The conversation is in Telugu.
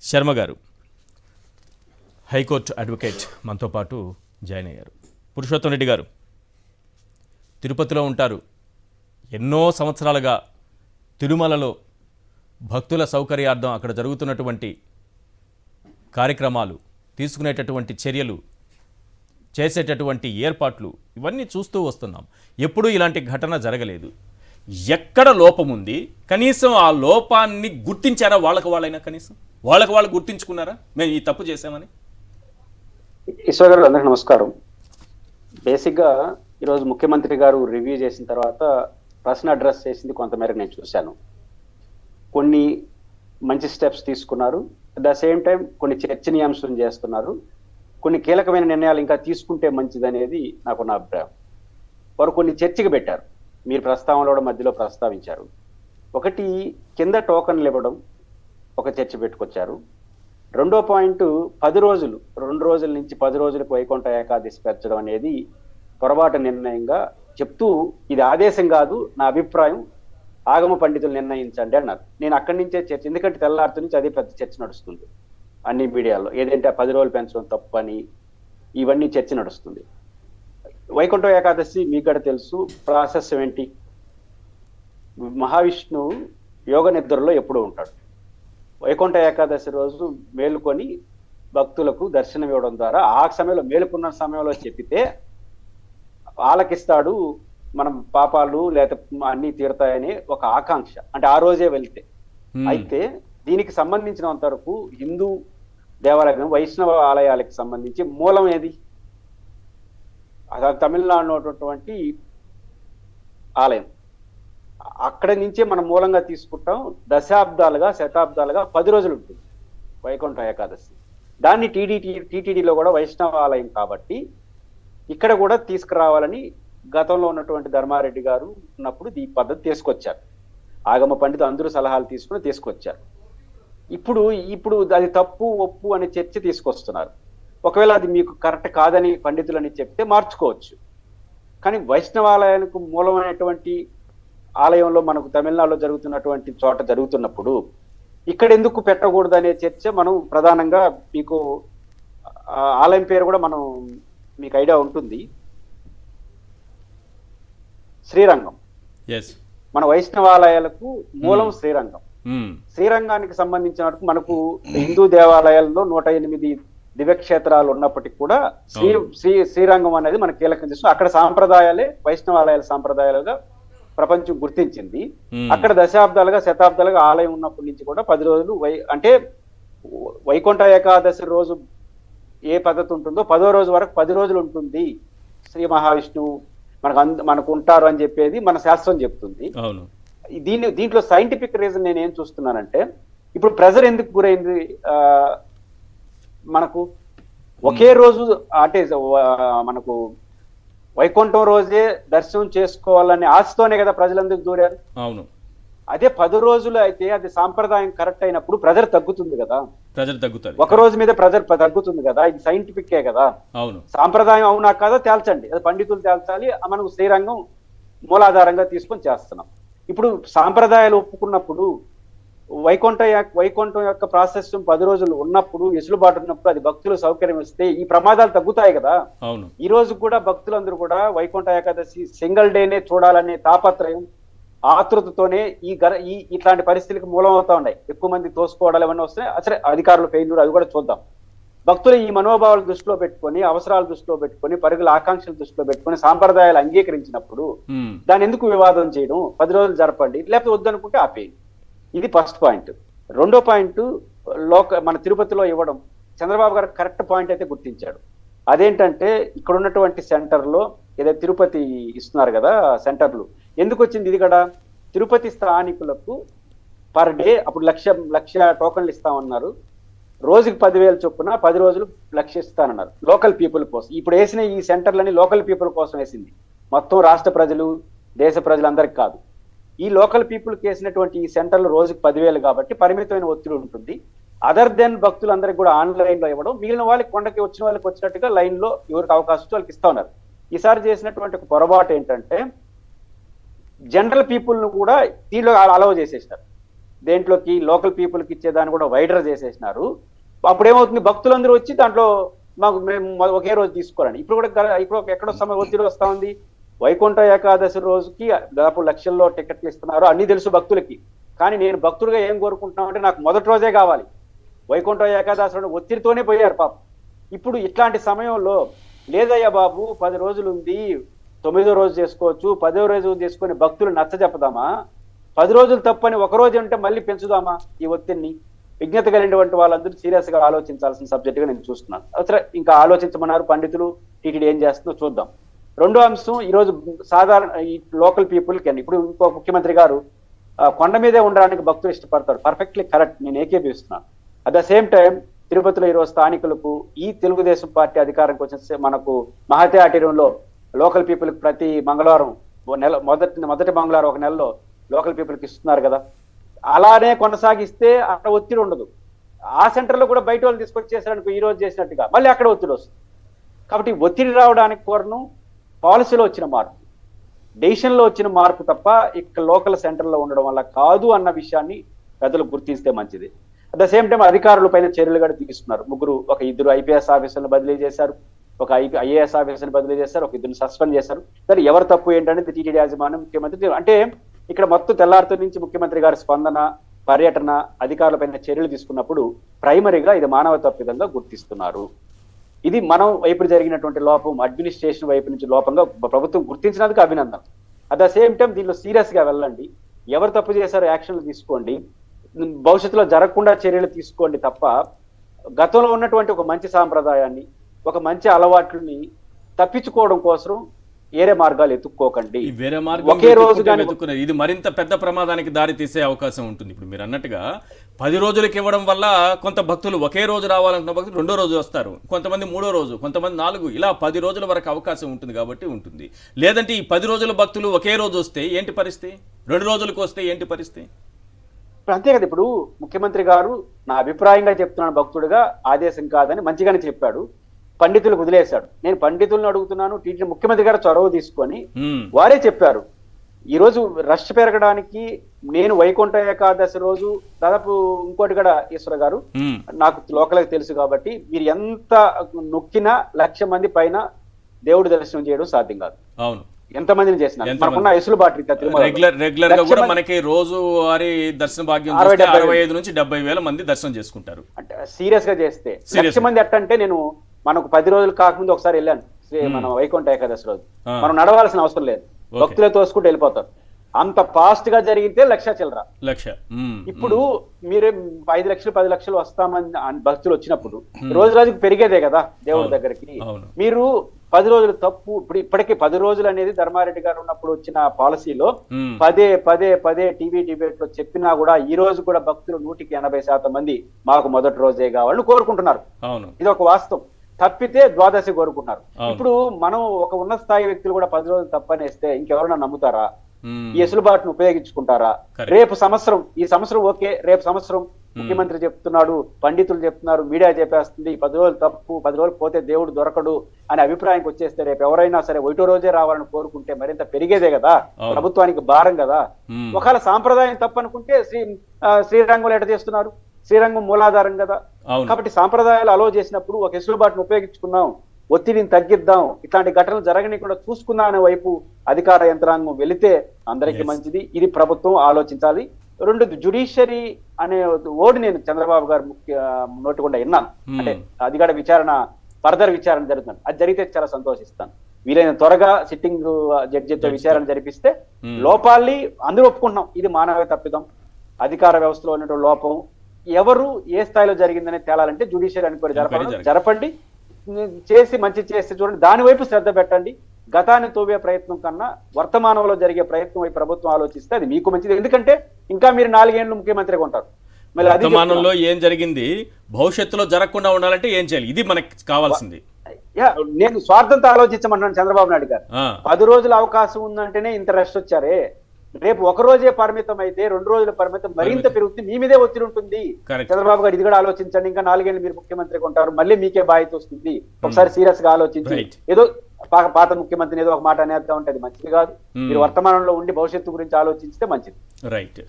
శర్మ గారు హైకోర్టు అడ్వకేట్ మనతో పాటు జాయిన్ అయ్యారు. పురుషోత్తం రెడ్డి గారు తిరుపతిలో ఉంటారు. ఎన్నో సంవత్సరాలుగా తిరుమలలో భక్తుల సౌకర్యార్థం అక్కడ జరుగుతున్నటువంటి కార్యక్రమాలు, తీసుకునేటటువంటి చర్యలు, చేసేటటువంటి ఏర్పాట్లు ఇవన్నీ చూస్తూ వస్తున్నాం. ఎప్పుడూ ఇలాంటి ఘటన జరగలేదు. ఎక్కడ లోపం ఉంది? కనీసం ఆ లోపాన్ని గుర్తించారా? వాళ్ళైనా కనీసం వాళ్ళు గుర్తించుకున్నారా మేము ఈ తప్పు చేసామని? ఈశ్వర్ గారు అందరికీ నమస్కారం. బేసిక్గా ఈరోజు ముఖ్యమంత్రి గారు రివ్యూ చేసిన తర్వాత ప్రశ్న అడ్రస్ చేసింది కొంతమేరకు నేను చూశాను. కొన్ని మంచి స్టెప్స్ తీసుకున్నారు, అట్ ద సేమ్ టైం కొన్ని చర్చనీయాంశం చేస్తున్నారు. కొన్ని కీలకమైన నిర్ణయాలు ఇంకా తీసుకుంటే మంచిది అనేది నాకున్న అభిప్రాయం. వారు కొన్ని చర్చకు పెట్టారు, మీరు ప్రస్తావనలో కూడా మధ్యలో ప్రస్తావించారు. ఒకటి, కింద టోకన్లు ఇవ్వడం ఒక చర్చ పెట్టుకొచ్చారు. రెండో పాయింట్, 10 రోజులు, 2 రోజుల నుంచి 10 రోజులకు వైకుంఠ ఏకాదశి పెంచడం అనేది పొరపాటు నిర్ణయంగా చెప్తూ, ఇది ఆదేశం కాదు, నా అభిప్రాయం, ఆగమ పండితులు నిర్ణయించండి అన్నారు. నేను అక్కడి నుంచే చర్చ, ఎందుకంటే తెల్లారితో నుంచి అదే పెద్ద చర్చ నడుస్తుంది అన్ని మీడియాలో, ఏదంటే 10 రోజులు పెంచడం తప్పని ఇవన్నీ చర్చ నడుస్తుంది. వైకుంఠ ఏకాదశి మీకు కూడా తెలుసు, ప్రాసెస్ ఏంటి? మహావిష్ణువు యోగ నిద్రలో ఎప్పుడూ ఉంటాడు. వైకుంఠ ఏకాదశి రోజు మేలుకొని భక్తులకు దర్శనం ఇవ్వడం ద్వారా ఆ సమయంలో, మేలుకున్న సమయంలో చెప్పితే ఆలకిస్తాడు, మనం పాపాలు లేకపోతే అన్ని తీరుతాయని ఒక ఆకాంక్ష, అంటే ఆ రోజే వెళ్తే. అయితే దీనికి సంబంధించినంత వరకు హిందూ దేవాలయం, వైష్ణవ ఆలయాలకు సంబంధించి మూలం ఏది? తమిళనాడులో ఉన్నటువంటి ఆలయం, అక్కడి నుంచే మనం మూలంగా తీసుకుంటాం. దశాబ్దాలుగా, శతాబ్దాలుగా 10 రోజులు ఉంటుంది వైకుంఠ ఏకాదశి. దాన్ని టీటీడీలో కూడా వైష్ణవ ఆలయం కాబట్టి ఇక్కడ కూడా తీసుకురావాలని గతంలో ఉన్నటువంటి ధర్మారెడ్డి గారు ఉన్నప్పుడు ఈ పద్ధతి తీసుకొచ్చారు. ఆగమ పండితులు అందరూ సలహాలు తీసుకొచ్చారు. ఇప్పుడు అది తప్పు ఒప్పు అనే చర్చ తీసుకొస్తున్నారు. ఒకవేళ అది మీకు కరెక్ట్ కాదని పండితులని చెప్తే మార్చుకోవచ్చు. కానీ వైష్ణవాలయానికి మూలమైనటువంటి ఆలయంలో మనకు తమిళనాడులో జరుగుతున్నటువంటి చోట జరుగుతున్నప్పుడు ఇక్కడ ఎందుకు పెట్టకూడదు అనే చర్చ మనం ప్రధానంగా, మీకు ఆలయం పేరు కూడా మనం మీకు ఐడియా ఉంటుంది, శ్రీరంగం. మన వైష్ణవాలయాలకు మూలం శ్రీరంగం. శ్రీరంగానికి సంబంధించిన మనకు హిందూ దేవాలయాల్లో 108 దివ్యక్షేత్రాలు ఉన్నప్పటికీ కూడా శ్రీరంగం అనేది మనకు కీలకం చేస్తుంది. అక్కడ సాంప్రదాయాలే వైష్ణవాలయాల సాంప్రదాయాలుగా ప్రపంచం గుర్తించింది. అక్కడ దశాబ్దాలుగా, శతాబ్దాలుగా ఆలయం ఉన్నప్పటి నుంచి కూడా 10 రోజులు అంటే వైకుంఠ ఏకాదశి రోజు ఏ పద్ధతి ఉంటుందో 10వ రోజు వరకు 10 రోజులు ఉంటుంది. శ్రీ మహావిష్ణువు మనకు ఉంటారు అని చెప్పేది మన శాస్త్రం చెప్తుంది. దీంట్లో సైంటిఫిక్ రీజన్ నేను ఏం చూస్తున్నానంటే, ఇప్పుడు ప్రెజర్ ఎందుకు గురైంది? మనకు ఒకే రోజు, అంటే మనకు వైకుంఠం రోజే దర్శనం చేసుకోవాలని ఆశతోనే కదా ప్రజలందరూ దూరారు. అవును. అదే 10 రోజులు అయితే అది సాంప్రదాయం కరెక్ట్ అయినప్పుడు ప్రెజర్ తగ్గుతుంది కదా. ప్రెజర్ తగ్గుతుంది, ఒక రోజు మీద ప్రెజర్ తగ్గుతుంది కదా. ఇది సైంటిఫికే కదా. అవును. సాంప్రదాయం అవునా కాదా తేల్చండి, అది పండితులు తేల్చాలి. మనం శ్రీరంగం మూలాధారంగా తీసుకొని చేస్తున్నాం. ఇప్పుడు సాంప్రదాయాలు ఒప్పుకున్నప్పుడు వైకుంఠం యొక్క ప్రాసెస్ 10 రోజులు ఉన్నప్పుడు, వెసులుబాటు ఉన్నప్పుడు, అది భక్తులు సౌకర్యం ఇస్తే ఈ ప్రమాదాలు తగ్గుతాయి కదా. అవును. ఈ రోజు కూడా భక్తులందరూ కూడా వైకుంఠ ఏకాదశి సింగిల్ డేనే చూడాలనే తాపత్రయం, ఆతృతతోనే ఇట్లాంటి పరిస్థితులకు మూలం అవుతా ఉన్నాయి. ఎక్కువ మంది తోసుకోవడాలు అవన్నీ వస్తున్నాయి. అసలు అధికారులు ఫెయిల్యూర్, అది కూడా చూద్దాం. భక్తులు ఈ మనోభావాలు దృష్టిలో పెట్టుకొని, అవసరాలు దృష్టిలో పెట్టుకొని, పరుగుల ఆకాంక్షలు దృష్టిలో పెట్టుకొని సాంప్రదాయాలు అంగీకరించినప్పుడు దాన్ని ఎందుకు వివాదం చేయడం? 10 రోజులు జరపండి, లేకపోతే వద్దనుకుంటే ఆపేయండి. ఇది ఫస్ట్ పాయింట్. రెండో పాయింట్, మన తిరుపతిలో ఇవ్వడం, చంద్రబాబు గారు కరెక్ట్ పాయింట్ అయితే గుర్తించాడు. అదేంటంటే, ఇక్కడ ఉన్నటువంటి సెంటర్లో ఏదైతే తిరుపతి ఇస్తున్నారు కదా సెంటర్లు, ఎందుకు వచ్చింది ఇది కూడా? తిరుపతి స్థానికులకు పర్ డే అప్పుడు లక్ష టోకన్లు ఇస్తామన్నారు. రోజుకి 10,000 చొప్పున 10 రోజులు 1,00,000 ఇస్తానన్నారు లోకల్ పీపుల్ కోసం. ఇప్పుడు వేసిన ఈ సెంటర్లని లోకల్ పీపుల్ కోసం వేసింది, మొత్తం రాష్ట్ర ప్రజలు, దేశ ప్రజలందరికీ కాదు. ఈ లోకల్ పీపుల్కి వేసినటువంటి ఈ సెంటర్లు రోజుకి 10,000 కాబట్టి పరిమితమైన ఒత్తిడి ఉంటుంది. అదర్ దెన్ భక్తులందరికీ కూడా ఆన్లైన్లో ఇవ్వడం, మిగిలిన వాళ్ళకి, కొండకి వచ్చిన వాళ్ళకి వచ్చినట్టుగా లైన్లో ఎవరికి అవకాశం వాళ్ళకి ఇస్తా ఉన్నారు. ఈసారి చేసినటువంటి ఒక పొరపాటు ఏంటంటే, జనరల్ పీపుల్ను కూడా దీనిలో అలౌ చేసేసినారు. దేంట్లోకి లోకల్ పీపుల్కి ఇచ్చేదాన్ని కూడా వైడర్ చేసేసినారు. అప్పుడు ఏమవుతుంది, భక్తులందరూ వచ్చి దాంట్లో మాకు మేము ఒకే రోజు తీసుకోవాలని. ఇప్పుడు కూడా ఇప్పుడు ఎక్కడో ఒత్తిడి వస్తా ఉంది. వైకుంఠ ఏకాదశి రోజుకి దాదాపు లక్షల్లో టికెట్లు ఇస్తున్నారు, అన్ని తెలుసు భక్తులకి. కానీ నేను భక్తుడిగా ఏం కోరుకుంటున్నాను అంటే నాకు మొదటి రోజే కావాలి. వైకుంఠ ఏకాదశి రోజు ఒత్తిడితోనే పోయారు పాపం. ఇప్పుడు ఇట్లాంటి సమయంలో లేదయ్యా బాబు 10 రోజులు ఉంది, 9వ రోజు చేసుకోవచ్చు, 10వ రోజు చేసుకొని భక్తులు నచ్చ చెప్పదామా? 10 రోజులు తప్పని ఒక రోజు అంటే మళ్ళీ పెంచుదామా ఈ ఒత్తిడిని? విజ్ఞత కలిగినటువంటి వాళ్ళందరూ సీరియస్ గా ఆలోచించాల్సిన సబ్జెక్ట్ గా నేను చూస్తున్నాను. అసలు ఇంకా ఆలోచించమన్నారు పండితులు, టీటీడీ ఏం చేస్తుందో చూద్దాం. రెండో అంశం, ఈరోజు సాధారణ ఈ లోకల్ పీపుల్ కి ఇప్పుడు ఇంకో ముఖ్యమంత్రి గారు కొండ మీదే ఉండడానికి భక్తులు ఇష్టపడతారు. పర్ఫెక్ట్లీ కరెక్ట్, నేను ఏకీభవిస్తున్నాను. అట్ ద సేమ్ టైం తిరుపతిలో ఈరోజు స్థానికులకు ఈ తెలుగుదేశం పార్టీ అధికారానికి వచ్చిన మనకు మహతే ఆటర్యంలో లోకల్ పీపుల్ కి ప్రతి మంగళవారం మొదటి మంగళవారం ఒక నెలలో లోకల్ పీపుల్ కి ఇస్తున్నారు కదా. అలానే కొనసాగిస్తే అక్కడ ఒత్తిడి ఉండదు. ఆ సెంటర్లో కూడా బయట వాళ్ళు తీసుకొచ్చేసారనుకో ఈ రోజు చేసినట్టుగా మళ్ళీ అక్కడ ఒత్తిడి వస్తుంది. కాబట్టి ఒత్తిడి రావడానికి కోరను పాలసీలో వచ్చిన మార్పు, డెసిషన్లో వచ్చిన మార్పు తప్ప ఇక్కడ లోకల్ సెంటర్లో ఉండడం వల్ల కాదు అన్న విషయాన్ని పెద్దలు గుర్తిస్తే మంచిది. అట్ ద సేమ్ టైం అధికారుల పైన చర్యలు కూడా తీసుకున్నారు. ఇద్దరు ఐపీఎస్ ఆఫీసర్లు బదిలీ చేశారు, ఒక ఐఏఎస్ ఆఫీసర్ని బదిలీ చేశారు, ఒక ఇద్దరు సస్పెండ్ చేశారు. సరే ఎవరు తప్పు ఏంటనేది టీటీడీ యాజమాన్యం ముఖ్యమంత్రి అంటే ఇక్కడ మొత్తం తెల్లారితో నుంచి ముఖ్యమంత్రి గారి స్పందన, పర్యటన, అధికారులపైన చర్యలు తీసుకున్నప్పుడు ప్రైమరీగా ఇది మానవ తప్పిదంగా గుర్తిస్తున్నారు. ఇది మనం వైపు జరిగినటువంటి లోపం, అడ్మినిస్ట్రేషన్ వైపు నుంచి లోపంగా ప్రభుత్వం గుర్తించినందుకు అభినందన. అట్ ద సేమ్ టైం దీనిలో సీరియస్ గా వెళ్ళండి, ఎవరు తప్పు చేశారో యాక్షన్లు తీసుకోండి, భవిష్యత్తులో జరగకుండా చర్యలు తీసుకోండి తప్ప గతంలో ఉన్నటువంటి ఒక మంచి సాంప్రదాయాన్ని, ఒక మంచి అలవాట్లని తప్పించుకోవడం కోసం వేరే మార్గాలు ఎత్తుక్కోకండి. వేరే మార్గం వెతుక్కున్నారు, ఇది మరింత పెద్ద ప్రమాదానికి దారి తీసే అవకాశం ఉంటుంది. ఇప్పుడు మీరు అన్నట్టుగా 10 రోజులకి ఇవ్వడం వల్ల కొంత భక్తులు ఒకే రోజు రావాలనుకున్న భక్తులు 2వ రోజు వస్తారు, కొంతమంది 3వ రోజు, కొంతమంది 4, ఇలా 10 రోజుల వరకు అవకాశం ఉంటుంది కాబట్టి ఉంటుంది. లేదంటే ఈ 10 రోజుల భక్తులు ఒకే రోజు వస్తే ఏంటి పరిస్థితి? 2 రోజులకు వస్తే ఏంటి పరిస్థితి? అంతే కదా. ఇప్పుడు ముఖ్యమంత్రి గారు నా అభిప్రాయంగా చెప్తున్నాను, భక్తుడిగా ఆదేశం కాదని మంచిగానే చెప్పాడు, పండితులకు వదిలేశాడు. నేను పండితులను అడుగుతున్నాను, టీటీడీ ముఖ్యమంత్రి గారు చొరవ తీసుకొని వారే చెప్పారు. ఈ రోజు రష్ పెరగడానికి నేను వైకుంఠ ఏకాదశి రోజు దాదాపు ఇంకోటి కూడా ఈశ్వర గారు నాకు లోకల్గా తెలుసు కాబట్టి మీరు ఎంత నొక్కినా 1,00,000 మంది పైన దేవుడి దర్శనం చేయడం సాధ్యం కాదు. అవును, ఎంతమందిని చేసిన మనకున్న ఎసులుబాటు రెగ్యులర్ గా కూడా మనకి రోజు వారి దర్శన భాగ్యం 65 నుంచి 70,000 మంది దర్శనం చేసుకుంటారు. అంటే సీరియస్ గా చేస్తే 1,00,000 మంది ఎట్టంటే నేను మనకు 10 రోజులు కాకముందు ఒకసారి వెళ్ళాను మన వైకుంఠ ఏకాదశి రోజు. మనం నడవాల్సిన అవసరం లేదు, భక్తులే తోసుకుంటూ వెళ్ళిపోతారు. అంత ఫాస్ట్ గా జరిగితే 1,00,000 చిల్లర. ఇప్పుడు మీరే 5 లక్షలు 10 లక్షలు వస్తామని భక్తులు వచ్చినప్పుడు రోజు రోజుకి పెరిగేదే కదా దేవుడి దగ్గరికి. మీరు 10 రోజులు తప్పు. ఇప్పటికీ 10 రోజులు అనేది ధర్మారెడ్డి గారు ఉన్నప్పుడు వచ్చిన పాలసీలో పదే టీవీ డిబేట్ లో చెప్పినా కూడా ఈ రోజు కూడా భక్తులు 180% మంది మాకు మొదటి రోజే కావాలని కోరుకుంటున్నారు. ఇది ఒక వాస్తవం. తప్పితే ద్వాదశి కోరుకుంటున్నారు. ఇప్పుడు మనం ఒక ఉన్నత స్థాయి వ్యక్తులు కూడా 10 రోజులు తప్పనేస్తే ఇంకెవరన్నా నమ్ముతారా? ఈ ఎసులుబాటును ఉపయోగించుకుంటారా? రేపు సంవత్సరం, ఈ సంవత్సరం ఓకే, రేపు సంవత్సరం ముఖ్యమంత్రి చెప్తున్నాడు, పండితులు చెప్తున్నారు, మీడియా చెప్పేస్తుంది 10 రోజులు తప్పు, 10 రోజులు పోతే దేవుడు దొరకడు అనే అభిప్రాయానికి వచ్చేస్తే రేపు ఎవరైనా సరే ఒకటో రోజే రావాలని కోరుకుంటే మరింత పెరిగేదే కదా, ప్రభుత్వానికి భారం కదా. ఒకవేళ సాంప్రదాయం తప్పు అనుకుంటే శ్రీరంగంలో ఎట చేస్తున్నారు? శ్రీరంగం మూలాధారం కదా. కాబట్టి సాంప్రదాయాలు అలో చేసినప్పుడు ఒక ఎసులుబాటును ఉపయోగించుకున్నాం, ఒత్తిడిని తగ్గిద్దాం, ఇట్లాంటి ఘటనలు జరగని కూడా చూసుకుందాం అనే వైపు అధికార యంత్రాంగం వెళితే అందరికీ మంచిది. ఇది ప్రభుత్వం ఆలోచించాలి. 2 జ్యుడిషియరీ అనే ఓడి నేను చంద్రబాబు గారు నోటి కూడా విన్నాను. అంటే అది కూడా ఫర్దర్ విచారణ జరుగుతుంది. అది జరిగితే చాలా సంతోషిస్తాను. వీలైన త్వరగా సిట్టింగ్ జడ్జితో విచారణ జరిపిస్తే లోపాల్ని అందరూ ఒప్పుకుంటున్నాం, ఇది మానవ తప్పిదం, అధికార వ్యవస్థలో ఉన్నటువంటి లోపం, ఎవరు ఏ స్థాయిలో జరిగిందనే తేలాలంటే జ్యుడిషియరీ అనుకోని జరపండి, చేసి మంచి చేస్తే చూడండి, దాని వైపు శ్రద్ధ పెట్టండి. గతాన్ని తోవే ప్రయత్నం కన్నా వర్తమానంలో జరిగే ప్రయత్నం వైపు ప్రభుత్వం ఆలోచిస్తే అది మీకు మంచిది. ఎందుకంటే ఇంకా మీరు 4 ఏళ్ళు ముఖ్యమంత్రిగా ఉంటారు. వర్తమానంలో ఏం జరిగింది భవిష్యత్తులో జరగకుండా ఉండాలంటే ఏం చేయాలి, ఇది మనకి కావాల్సింది. నేను స్వార్థంతో ఆలోచించమన్నాను చంద్రబాబు నాయుడు గారు. 10 రోజుల అవకాశం ఉందంటేనే ఇంత రష్ వచ్చారే, రేపు ఒక రోజే పరిమితం అయితే 2 రోజుల పరిమితం మరింత పెరుగుతుంది, మీ మీదే ఒత్తిడి ఉంటుంది. చంద్రబాబు గారు ఇది కూడా ఆలోచించండి. ఇంకా 4 ఏళ్ళు మీరు ముఖ్యమంత్రిగా ఉంటారు, మళ్ళీ మీకే బాధ్యత వస్తుంది. ఒకసారి సీరియస్ గా ఆలోచించి ఏదో పాత ముఖ్యమంత్రిని ఏదో ఒక మాట అనేద్దాం ఉంటే అది మంచిది కాదు. మీరు వర్తమానంలో ఉండి భవిష్యత్తు గురించి ఆలోచిస్తే మంచిది. రైట్.